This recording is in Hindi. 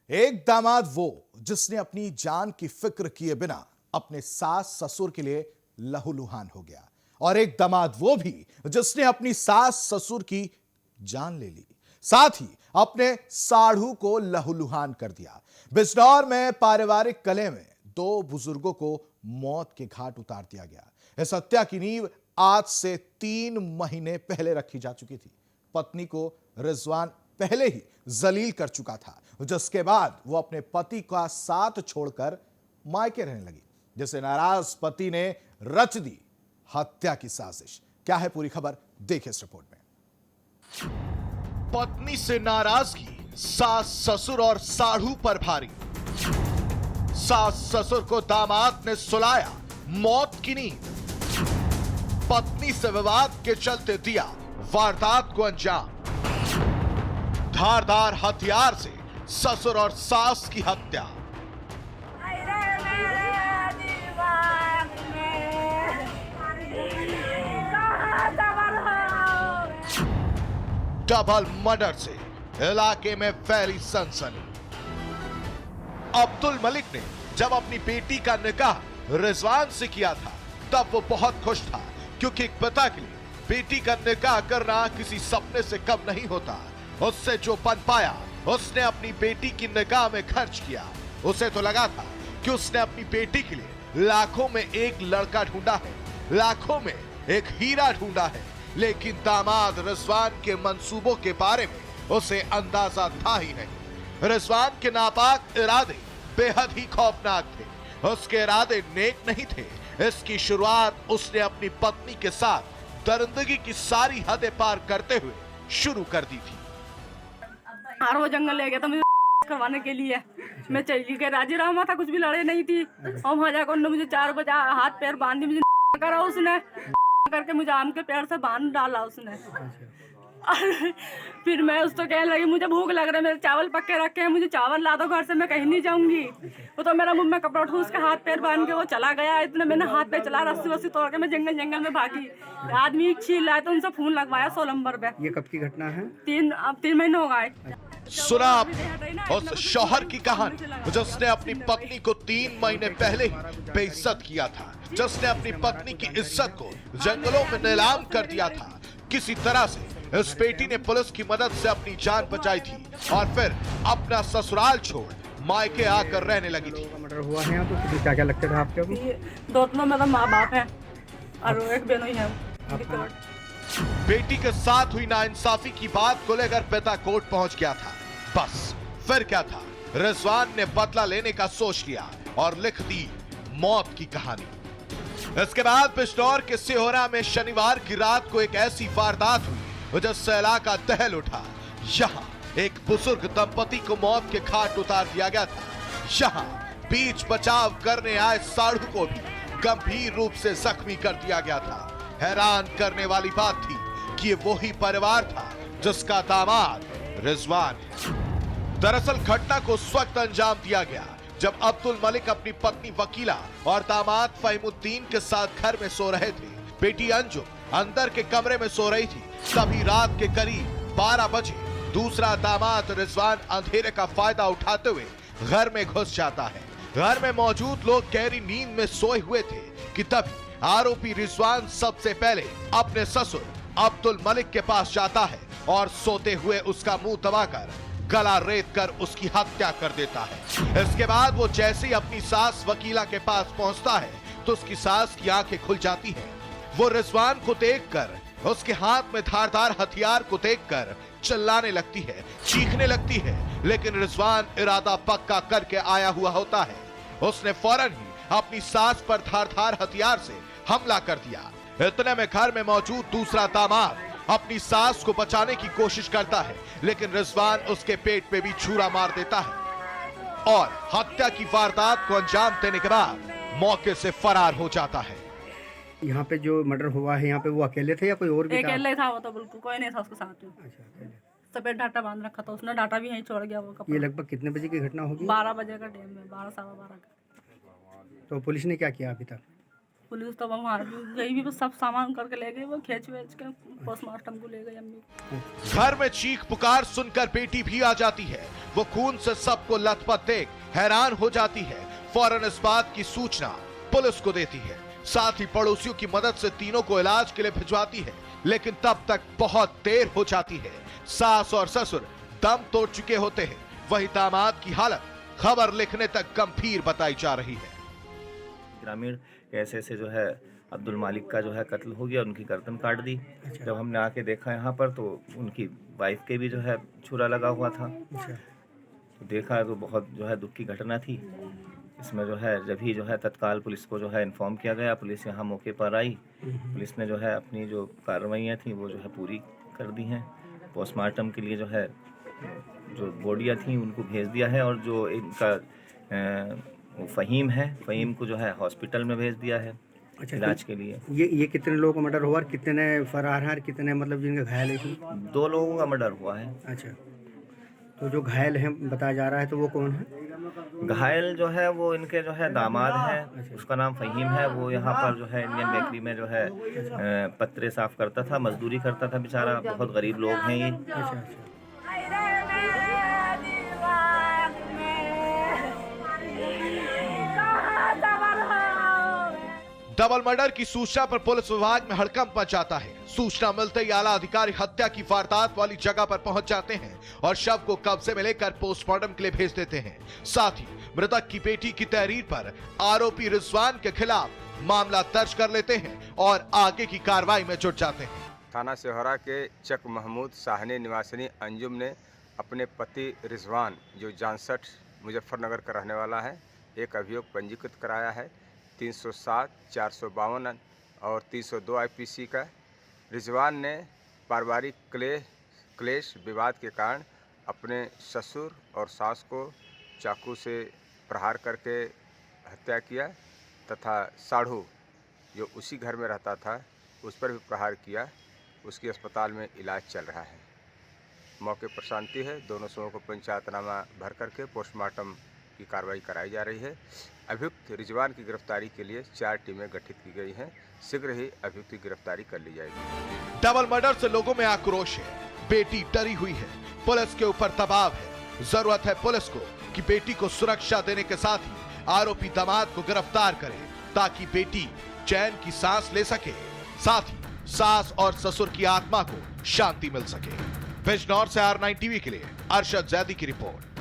एक दामाद वो जिसने अपनी जान की फिक्र किए बिना अपने सास ससुर के लिए लहूलुहान हो गया, और एक दामाद वो भी जिसने अपनी सास ससुर की जान ले ली, साथ ही अपने साढ़ू को लहूलुहान कर दिया। बिजनौर में पारिवारिक कलह में दो बुजुर्गों को मौत के घाट उतार दिया गया। इस हत्या की नींव आज से 3 महीने पहले रखी जा चुकी थी। पत्नी को रिजवान पहले ही जलील कर चुका था, जिसके बाद वो अपने पति का साथ छोड़कर मायके रहने लगी, जिसे नाराज पति ने रच दी हत्या की साजिश। क्या है पूरी खबर, देखिए इस रिपोर्ट में। पत्नी से नाराजगी सास ससुर और साढ़ू पर भारी। सास ससुर को दामाद ने सुलाया मौत की नींद। पत्नी से विवाद के चलते दिया वारदात को अंजाम। धारदार हथियार से ससुर और सास की हत्या। डबल मर्डर से इलाके में फैली सनसनी। अब्दुल मलिक ने जब अपनी बेटी का निकाह रिजवान से किया था तब वो बहुत खुश था, क्योंकि एक पिता के लिए बेटी का निकाह करना किसी सपने से कम नहीं होता। उससे जो बन पाया उसने अपनी बेटी की निकाह में खर्च किया। उसे तो लगा था कि उसने अपनी बेटी के लिए लाखों में एक लड़का ढूंढा है, लाखों में एक हीरा ढूंढा है, लेकिन दामाद रिजवान के मंसूबों के बारे में उसे अंदाजा था ही नहीं। रिजवान के नापाक इरादे बेहद ही खौफनाक थे। उसके इरादे नेक नहीं थे। इसकी शुरुआत उसने अपनी पत्नी के साथ दरिंदगी की सारी हदें पार करते हुए शुरू कर दी थी। हर वो जंगल ले गया था मुझे करवाने के लिए। मैं चली गई, राजी रामा था, कुछ भी लड़े नहीं थी। और वहाँ जाकर उन्होंने मुझे 4 बजे हाथ पैर बांध दी। मुझे करा उसने करके मुझे आम के पेड़ से बांध डाला उसने। और फिर मैं उसको कहने लगी मुझे भूख लग रहा है, मेरे चावल पक्के रखे हैं, मुझे चावल ला दो घर से, मैं कहीं नहीं जाऊंगी। वो तो मेरा मुंह में कपड़ा उठा उसके हाथ पैर बांध के वो चला गया। इतने मैंने हाथ पैर चला, रस्सी वस्सी तोड़ के मैं जंगल में भागी। आदमी छील लाए तो उनसे फोन लगवाया 16 नंबर पे। ये कब की घटना है? 3 महीने हो गए। सुना उस शौहर की कहानी जिसने अपनी पत्नी को 3 महीने पहले ही बेइज्जत किया था, जिसने अपनी पत्नी की इज्जत को जंगलों में नीलाम कर दिया था। किसी तरह से इस बेटी ने पुलिस की मदद से अपनी जान बचाई थी और फिर अपना ससुराल छोड़ मायके आकर रहने लगी थी। मर्डर हुआ है यहाँ तो क्या क्या लगता था आपको? दोनों मेरा माँ बाप है और एक बहन ही है। बेटी के साथ हुई नाइंसाफी की बात को लेकर पिता कोर्ट पहुंच गया था। बस फिर क्या था, रिजवान ने बदला लेने का सोच लिया और लिख दी मौत की कहानी। इसके बाद बिजनौर के सिहोरा में शनिवार की रात को एक ऐसी वारदात हुई जिससे इलाका दहल उठा। यहाँ एक बुजुर्ग दंपति को मौत के घाट उतार दिया गया था। यहाँ बीच बचाव करने आए साढ़ू को भी गंभीर रूप से जख्मी कर दिया गया था। हैरान करने वाली बात थी कि ये वही परिवार था जिसका दामाद रिजवान है। दरअसल घटना को उस वक्त अंजाम दिया गया जब अब्दुल मलिक अपनी पत्नी वकीला और दामाद फहीमुद्दीन के साथ घर में सो रहे थे। बेटी अंजुम अंदर के कमरे में सो रही थी। तभी रात के करीब 12 बजे दूसरा दामाद रिजवान अंधेरे का फायदा उठाते हुए घर में घुस जाता है। घर में मौजूद लोग गहरी नींद में सोए हुए थे कि तभी आरोपी रिजवान सबसे पहले अपने ससुर अब्दुल मलिक के पास जाता है और सोते हुए उसका मुंह दबाकर गला रेत कर उसकी हत्या कर देता है। इसके बाद वो जैसे ही अपनी सास वकीला के पास पहुंचता है तो उसकी सास की आंखें खुल जाती हैं। वो रिजवान को देखकर, उसके हाथ में धारदार हथियार को देखकर चिल्लाने लगती है, चीखने लगती है, लेकिन रिजवान इरादा पक्का करके आया हुआ होता है। उसने फौरन ही अपनी सास पर धारदार हथियार से हमला कर दिया। इतने में घर में मौजूद दूसरा दामाद अपनी सास को बचाने की कोशिश करता है, लेकिन रिजवान उसके पेट पे भी छुरा मार देता है और हत्या की वारदात को अंजाम देने के बाद मौके से फरार हो जाता है। यहाँ पे जो मर्डर हुआ है यहाँ पे वो अकेले थे या कोई और भी था? अकेले था वो तो, बिल्कुल कोई नहीं था उसके साथ में। अच्छा, अकेले। सफेद डाटा बांध रखा था उसने, डाटा भी यहीं छोड़ गया वो कपड़ा। ये लगभग कितने बजे की घटना होगी? 12 बजे का टाइम में, 12 सवा 12 का। तो पुलिस ने क्या किया अभी तक? पुलिस तो वहाँ गई भी, बस सब सामान करके ले गई, वो खींच वेच के पोस्टमार्टम को ले गई अम्मी। घर में चीख पुकार सुनकर बेटी भी आ जाती है। वो खून से सबको लथपथ देख हैरान हो जाती है। फौरन इस बात की सूचना पुलिस को देती है। साथ ही पड़ोसियों की मदद से तीनों को इलाज के लिए भिजवाती है, लेकिन तब तक बहुत देर हो जाती है। सास और ससुर दम तोड़ चुके होते हैं। वही दामाद की हालत खबर लिखने तक गंभीर बताई जा रही है। ग्रामीण कैसे से जो है अब्दुल मालिक का जो है कत्ल हो गया, उनकी गर्दन काट दी। जब हमने आके देखा यहाँ पर तो उनकी वाइफ के भी जो है छुरा लगा हुआ था। तो देखा तो बहुत जो है दुख की घटना थी। इसमें जो है जब ही जो है तत्काल पुलिस को जो है इन्फॉर्म किया गया। पुलिस यहाँ मौके पर आई। पुलिस ने जो है अपनी जो कार्रवाइयाँ थी वो जो है पूरी कर दी हैं। पोस्टमार्टम के लिए जो है जो बॉडियाँ थी उनको भेज दिया है, और जो इनका फ़हीम है, फ़हीम को जो है हॉस्पिटल में भेज दिया है इलाज के लिए। ये कितने लोगों का मर्डर हुआ और कितने फरार हैं, कितने मतलब जिनके घायल है? 2 लोगों का मर्डर हुआ है। अच्छा, तो जो घायल हैं बताया जा रहा है, तो वो कौन है? घायल जो है वो इनके जो है दामाद है, उसका नाम फ़हीम है। वो यहाँ पर जो है इंडियन बेकरी में जो है पत्रे साफ करता था, मजदूरी करता था बेचारा। बहुत गरीब लोग हैं ये। अच्छा। डबल मर्डर की सूचना पर पुलिस विभाग में हड़कंप मच जाता है। सूचना मिलते ही आला अधिकारी हत्या की वारदात वाली जगह पर पहुंच जाते हैं और शव को कब्जे में लेकर पोस्टमार्टम के लिए भेज देते हैं। साथ ही मृतक की बेटी की तहरीर पर आरोपी रिजवान के खिलाफ मामला दर्ज कर लेते हैं और आगे की कार्रवाई में जुट जाते हैं। थाना सिहोरा के चक महमूद साहनी निवासिनी अंजुम ने अपने पति रिजवान, जो जानसठ मुजफ्फरनगर का रहने वाला है, एक अभियोग पंजीकृत कराया है 307, 452 और 302 IPC का। रिजवान ने पारिवारिक क्लेश विवाद के कारण अपने ससुर और सास को चाकू से प्रहार करके हत्या किया तथा साढ़ू, जो उसी घर में रहता था, उस पर भी प्रहार किया। उसकी अस्पताल में इलाज चल रहा है। मौके पर शांति है। दोनों शवों को पंचायतनामा भर करके पोस्टमार्टम की कार्रवाई कराई जा रही है। अभियुक्त रिजवान की गिरफ्तारी के लिए 4 टीमें गठित की गई हैं। शीघ्र ही अभियुक्त की गिरफ्तारी कर ली जाएगी। डबल मर्डर से लोगों में आक्रोश है। बेटी डरी हुई है, पुलिस के ऊपर दबाव है। जरूरत है पुलिस को कि बेटी को सुरक्षा देने के साथ ही आरोपी दामाद को गिरफ्तार करे, ताकि बेटी चैन की सांस ले सके, साथ ही सास और ससुर की आत्मा को शांति मिल सके। बिजनौर से R9 TV के लिए अरशद जैदी की रिपोर्ट।